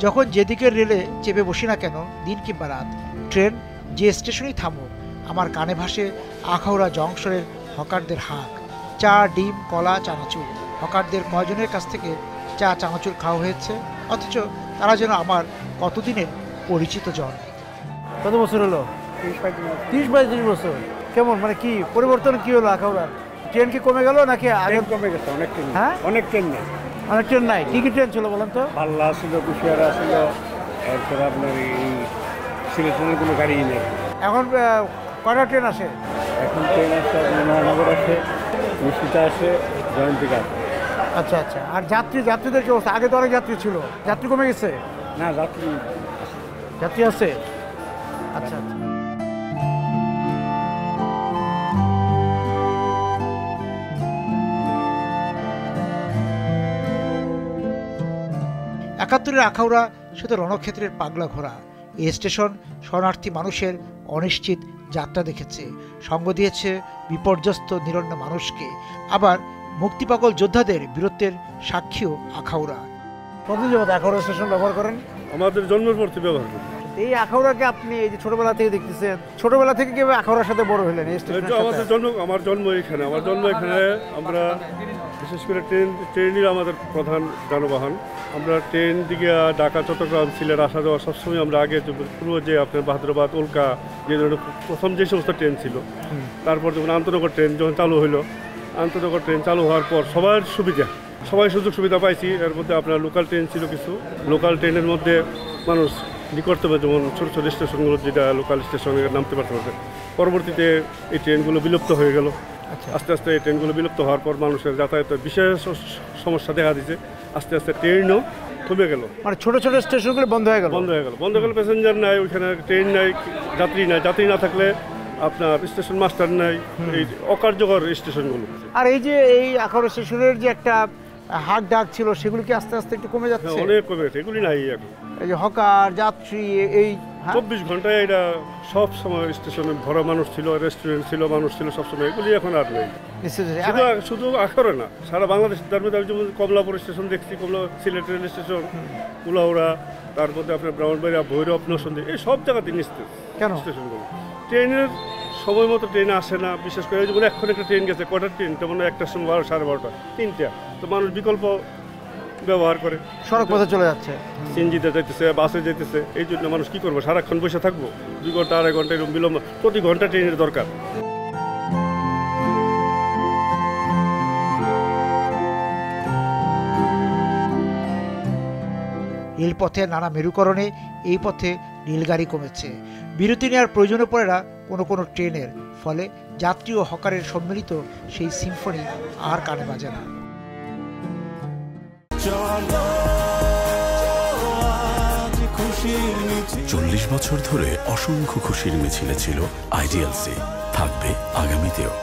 যখন যেদিকের রেলে চেপে বসি না কেন, দিন কিংবা রাত, ট্রেন যে স্টেশনেই থামুক, আমার কানে ভাসে আখাউড়া জংশনের হকারদের হাঁক। চা, ডিম, কলা, চানাচুর। হকারদের কয়জনের কাছ থেকে চা, চানাচুর খাওয়া হয়েছে, অথচ তারা যেন আমার কতদিনের পরিচিত জন। কত বছর হলো? 30-35 বছর। কেমন, মানে কি পরিবর্তন কি হলো আখাউড়ার? ট্রেন কি কমে গেল নাকি আগে? কমে গেছে, অনেক ট্রেন। হ্যাঁ, অনেক ট্রেন নেই। অনেক ট্রেন নাই। কি কি ট্রেন ছিল বলেন তো? পাল্লা ছিল, কুশিয়ারা ছিল, এরপরে আপনার এই সিলেটের কোনো গাড়ি নেই। এখন কয়টা ট্রেন আসে? এখন ট্রেন আসছে, মহানগর আছে, নিশ্চিতা আছে, জয়ন্তিকা আছে। আচ্ছা আচ্ছা। আর যাত্রীদের কি অবস্থা? আগে তো অনেক যাত্রী ছিল, যাত্রী কমে গেছে? না, যাত্রী আছে। আচ্ছা আচ্ছা। একাত্তরের আখাউড়া শুধু রণক্ষেত্রের পাগলা ঘোড়া। এই স্টেশন শরণার্থী মানুষের অনিশ্চিত যাত্রা দেখেছে, সঙ্গ দিয়েছে বিপর্যস্ত নিরন্ন মানুষকে, আবার মুক্তিপাগল যোদ্ধাদের বীরত্বের সাক্ষীও আখাউড়া। কতদিন যাবত আখাউড়া স্টেশন ব্যবহার করেন? আমাদের জন্মের পর থেকে ব্যবহার করি। এই আখাউড়াকে আপনি এই যে ছোটবেলা থেকে দেখতেছেন, ছোটবেলা থেকে কিভাবে আখাউড়ার সাথে বড় হলেন? আমার জন্ম এখানে। আমরা বিশেষ করে ট্রেনই আমাদের প্রধান যানবাহন। আমরা ট্রেন দিকে ঢাকা, চট্টগ্রাম, সিলেট আসা যাওয়া সবসময় আমরা আগে পুরো যে আপনার বাহাদুরাবাদ, উল্কা, যে ধরনের প্রথম যে সমস্ত ট্রেন ছিল, তারপর যখন আন্তনগর ট্রেন যখন চালু হলো, আন্তনগর ট্রেন চালু হওয়ার পর সবাই সুযোগ সুবিধা পাইছি। এর মধ্যে আপনার লোকাল ট্রেন ছিল কিছু। লোকাল ট্রেনের মধ্যে মানুষ নিকটতম, যেমন ছোটো ছোটো স্টেশনগুলো, যেটা লোকাল স্টেশনে নামতে পারতে পারছে। পরবর্তীতে এই ট্রেনগুলো বিলুপ্ত হয়ে গেল। আস্তে আস্তে এই ট্রেনগুলো বিলুপ্ত হওয়ার পর মানুষের যাতায়াতের বিশেষ সমস্যা দেখা দিয়েছে। আস্তে আস্তে ট্রেনও কমে গেল, মানে ছোটো ছোটো স্টেশনগুলো বন্ধ হয়ে গেল। প্যাসেঞ্জার নাই, ওইখানে ট্রেন নাই, যাত্রী না থাকলে আপনার স্টেশন মাস্টার নাই, এই অকার্যকর স্টেশনগুলো। আর এই যে এই আখাউড়া স্টেশনের যে একটা হাক ডাক ছিল, সেগুলো কি আস্তে আস্তে একটু কমে যাচ্ছে? অনেক কমে গেছে, এগুলি নাই এখন। এই যে হকার, যাত্রী, এই 24 ঘন্টায় এটা সব সময় স্টেশনে ভরা মানুষ ছিল, রেস্টুরেন্ট ছিল, মানুষ ছিল সবসময়, এগুলি এখন আর নেই। শুধু আখাউড়া না, সারা বাংলাদেশ। তার মধ্যে আমি যেমন কমলাপুর স্টেশন দেখছি, সিলেট রেল স্টেশন, কুলাউড়া, তার মধ্যে আপনার ব্রাহ্মণবাড়িয়া, ভৈরব, নরসিংদী, এই সব জায়গাতে নিচ্ছে স্টেশনগুলো। ট্রেনের সময় মতো ট্রেন আসে না, বিশেষ করে যেমন এখন একটা ট্রেন গেছে, কটার ট্রেন, তেমন 1টার সময় 12, 12:30, 3টা, তো মানুষ বিকল্প ব্যবহার করে সড়ক পথে চলে যাচ্ছে, সিএনজিতে যাইতেছে, বাসে যাইতেছে। এই জন্য মানুষ কি করবো, সারাক্ষণ বসে থাকবো? 2 ঘন্টা 2.5 ঘন্টা এরকম বিলম্ব, প্রতি ঘন্টা ট্রেনের দরকার। রেলপথের নানা মেরুকরণে এই পথে রেলগাড়ি কমেছে। বিরতি নেওয়ার প্রয়োজনে পড়ে না কোনো ট্রেনের, ফলে যাত্রী ও হকারের সম্মিলিত সেই সিম্ফনি আর কানে বাজে না। 40 বছর ধরে অসংখ্য খুশির মিছিলে ছিল আইডিএলসি, থাকবে আগামীতেও।